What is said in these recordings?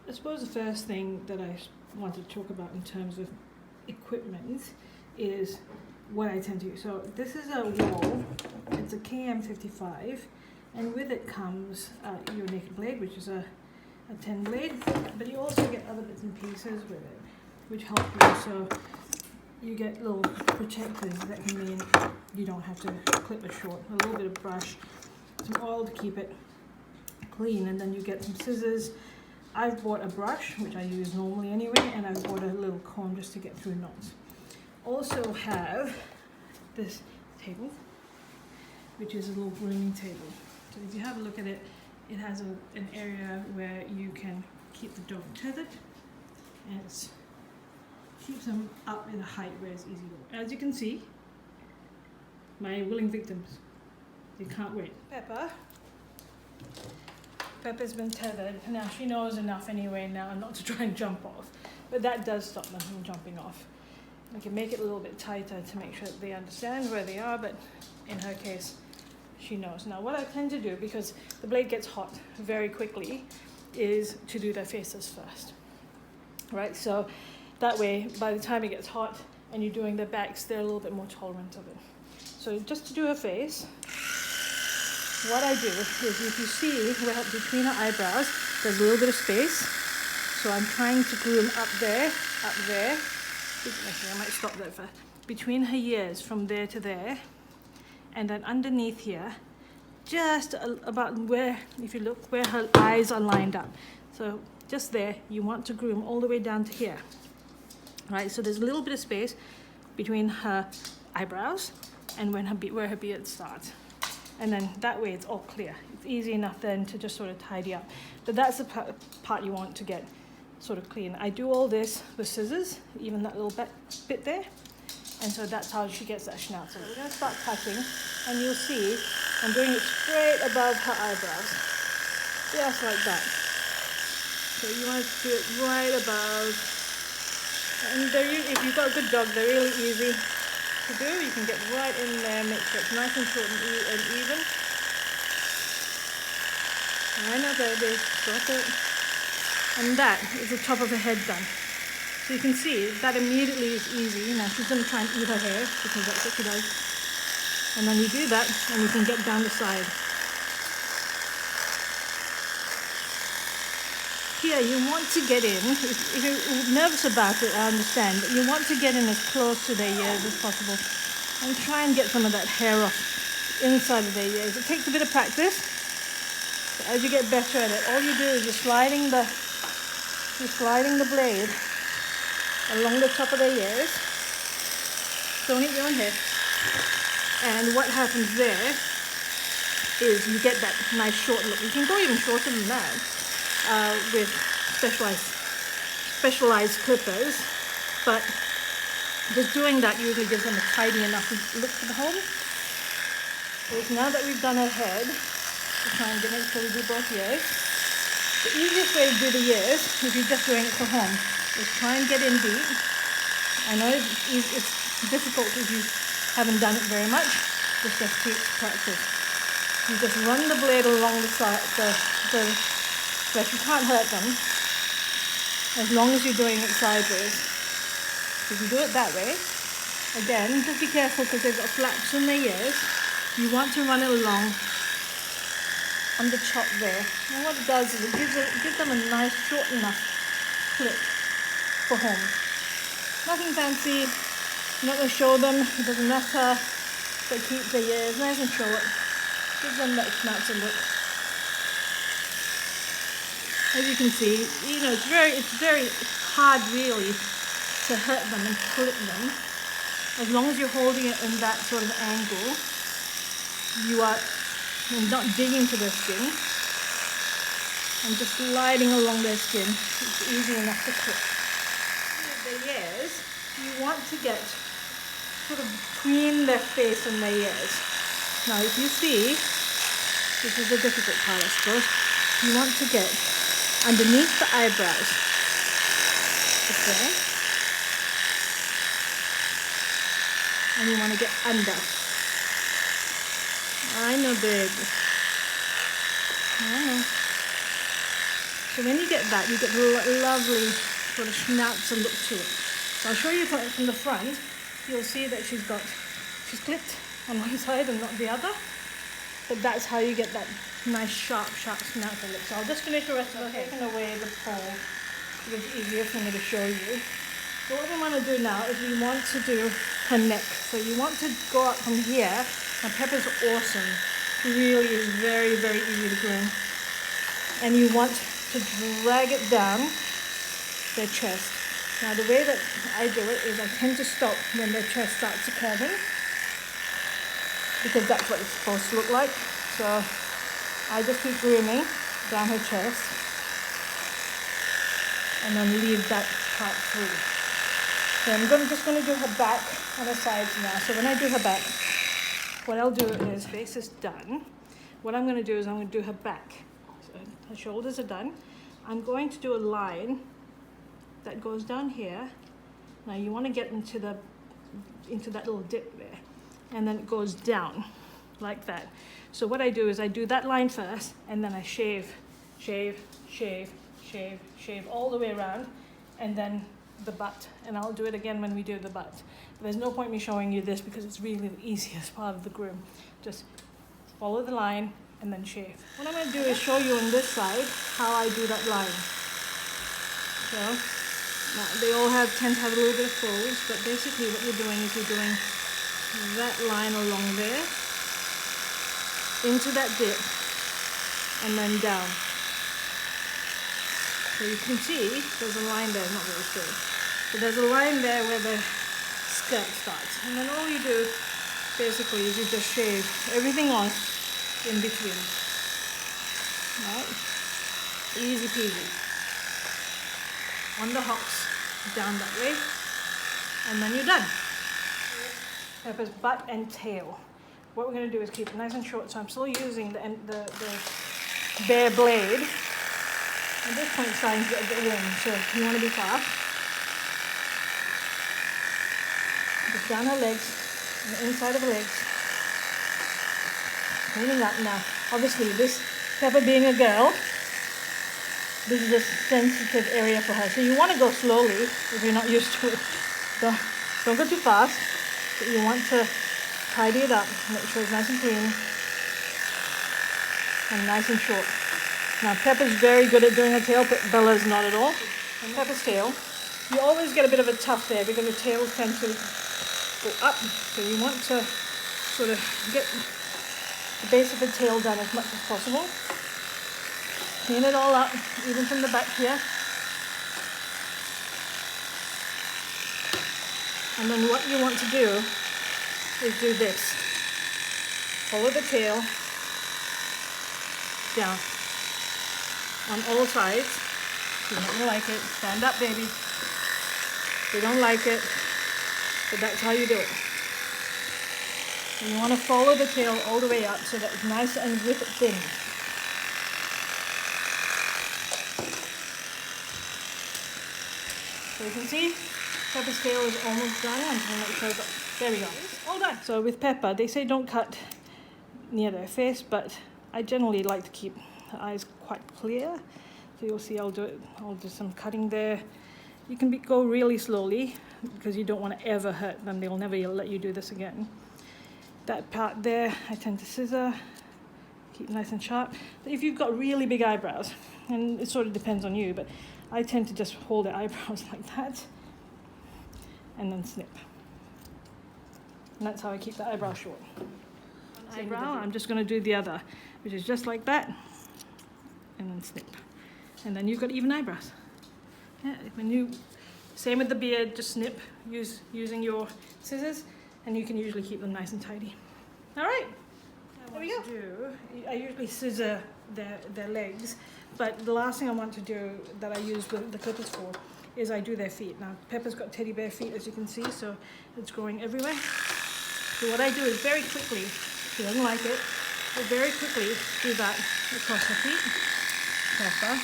I suppose the first thing that I want to talk about in terms of equipment is what I tend to use. So this is a wall, it's a KM55, and with it comes your naked blade, which is a 10 blade, but you also get other bits and pieces with it, which help you. So you get little protectors that can mean you don't have to clip it short. A little bit of brush, some oil to keep it clean, and then you get some scissors. I've bought a brush, which I use normally anyway, and I've bought a little comb just to get through knots. Also have this table, which is a little grooming table. So if you have a look at it, it has an area where you can keep the dog tethered, and it keeps them up in a height where it's easy to walk. As you can see, my willing victims, they can't wait. Pepper's been tethered. Now she knows enough anyway now not to try and jump off, but that does stop them from jumping off. I can make it a little bit tighter to make sure that they understand where they are, but in her case, she knows. Now what I tend to do, because the blade gets hot very quickly, is to do their faces first, right? So that way, by the time it gets hot and you're doing their backs, they're a little bit more tolerant of it. So just to do her face, what I do is, if you see where between her eyebrows, there's a little bit of space. So I'm trying to groom up there. Actually, I might stop there first. Between her ears, from there to there, and then underneath here, just about where, if you look, where her eyes are lined up. So just there, you want to groom all the way down to here. Right, so there's a little bit of space between her eyebrows and where her beard starts. And then that way it's all clear. It's easy enough then to just sort of tidy up. But that's the part you want to get sort of clean. I do all this with scissors, even that little bit there. And so that's how she gets that schnauzer. We're going to start cutting, and you'll see I'm doing it straight above her eyebrows. Just like that. So you want to do it right above. And if you've got a good dog, they're really easy to do. You can get right in there, make sure it's nice and short and even. I know, baby, stop it. And that is the top of the head done. So you can see that immediately is easy. Now she's going to try and eat her hair, because that's what she does. And then you do that, and you can get down the side. Here, you want to get in, if you're nervous about it, I understand, but you want to get in as close to their ears as possible and try and get some of that hair off inside of their ears. It takes a bit of practice, but as you get better at it, all you do is you're sliding the blade along the top of their ears. Don't hit your own head. And what happens there is you get that nice short look. You can go even shorter than that. With specialized clippers, but just doing that usually gives them a tidy enough look to the home. So now that we've done her head, we'll try and make sure we do both ears. The easiest way to do the ears, if you're just doing it for home, is try and get in deep. I know it's difficult if you haven't done it very much, but just keep practice. You just run the blade along the side, so if you can't hurt them, as long as you're doing it sideways. If you do it that way, again, just be careful because they've got flaps in their ears. You want to run it along on the top there. And what it does is it gives them a nice short enough clip for home. Nothing fancy, I'm not going to show them, it doesn't matter. They keep their ears nice and short. Gives them that schnauzer look. As you can see, it's very hard really to hurt them and clip them. As long as you're holding it in that sort of angle, you're not digging to their skin and just sliding along their skin. It's easy enough to clip. With their ears, you want to get sort of between their face and their ears. Now if you see, this is the difficult part I suppose, you want to get underneath the eyebrows. Okay. And you want to get under. I know, babe. I know. So when you get that, you get a lovely sort of schnauzer look to it. So I'll show you from the front. You'll see that she's clipped on one side and not the other. But that's how you get that nice sharp schnauzer look. So I'll just finish the rest of it. Taking away the pole, it's easier for me to show you. So what we want to do now is we want to do her neck. So you want to go up from here. Now Pepper's awesome. She really is very, very easy to groom. And you want to drag it down their chest. Now the way that I do it is I tend to stop when their chest starts to curve, because that's what it's supposed to look like. So I just keep grooming down her chest and then leave that part free. So I'm just going to do her back and her sides now. So when I do her back, what I'll do is, base is done. What I'm going to do is I'm going to do her back. So her shoulders are done. I'm going to do a line that goes down here. Now you want to get into that little dip there, and then it goes down like that. So what I do is I do that line first, and then I shave all the way around, and then the butt. And I'll do it again when we do the butt. There's no point me showing you this because it's really the easiest part of the groom. Just follow the line and then shave. What I'm going to do is show you on this side how I do that line. So now they all tend to have a little bit of folds, but basically what you're doing is you're doing that line along there into that dip and then down. So you can see there's a line there, not very straight. So there's a line there where the skirt starts. And then all you do basically is you just shave everything off in between. Right? Easy peasy. On the hocks, down that way. And then you're done. Pepper's butt and tail. What we're going to do is keep it nice and short. So I'm still using the bare blade. At this point, it's starting to get a bit warm, so you want to be fast. Just down her legs, and the inside of her legs. Cleaning up now. Obviously, this Pepper being a girl, this is a sensitive area for her. So you want to go slowly if you're not used to it. Don't go too fast. But you want to tidy it up, make sure it's nice and clean and nice and short. Now Pepper's very good at doing her tail, but Bella's not at all. And Pepper's tail, you always get a bit of a tuft there because the tails tend to go up. So you want to sort of get the base of the tail done as much as possible. Clean it all up, even from the back here. And then what you want to do is do this. Follow the tail down on all sides. If you don't like it, stand up, baby. If you don't like it, but that's how you do it. And you want to follow the tail all the way up so that it's nice and rip it thin. So you can see Pepper's tail is almost done. I'm going to make sure that, there we go. All done. So with Pepper, they say don't cut near their face, but I generally like to keep the eyes quite clear. So you'll see I'll do some cutting there. You can go really slowly because you don't want to ever hurt them. They'll never let you do this again. That part there, I tend to scissor, keep nice and sharp. But if you've got really big eyebrows, and it sort of depends on you, but I tend to just hold the eyebrows like that and then snip. And that's how I keep the eyebrow short. One eyebrow, I'm just going to do the other, which is just like that, and then snip. And then you've got even eyebrows. Yeah, same with the beard, just snip using your scissors, and you can usually keep them nice and tidy. All right, there we go. I usually scissor their legs, but the last thing I want to do that I use the clippers for is I do their feet. Now Pepper's got teddy bear feet, as you can see, so it's growing everywhere. So what I do is very quickly, she doesn't like it, but very quickly do that across her feet. Pepper.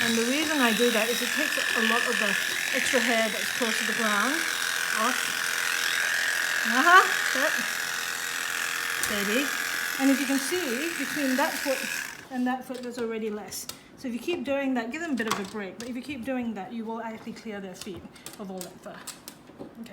And the reason I do that is it takes a lot of the extra hair that's close to the ground off. Baby. And as you can see, between that foot and that foot, there's already less. So if you keep doing that, give them a bit of a break, but if you keep doing that, you will actually clear their feet of all that fur. Okay.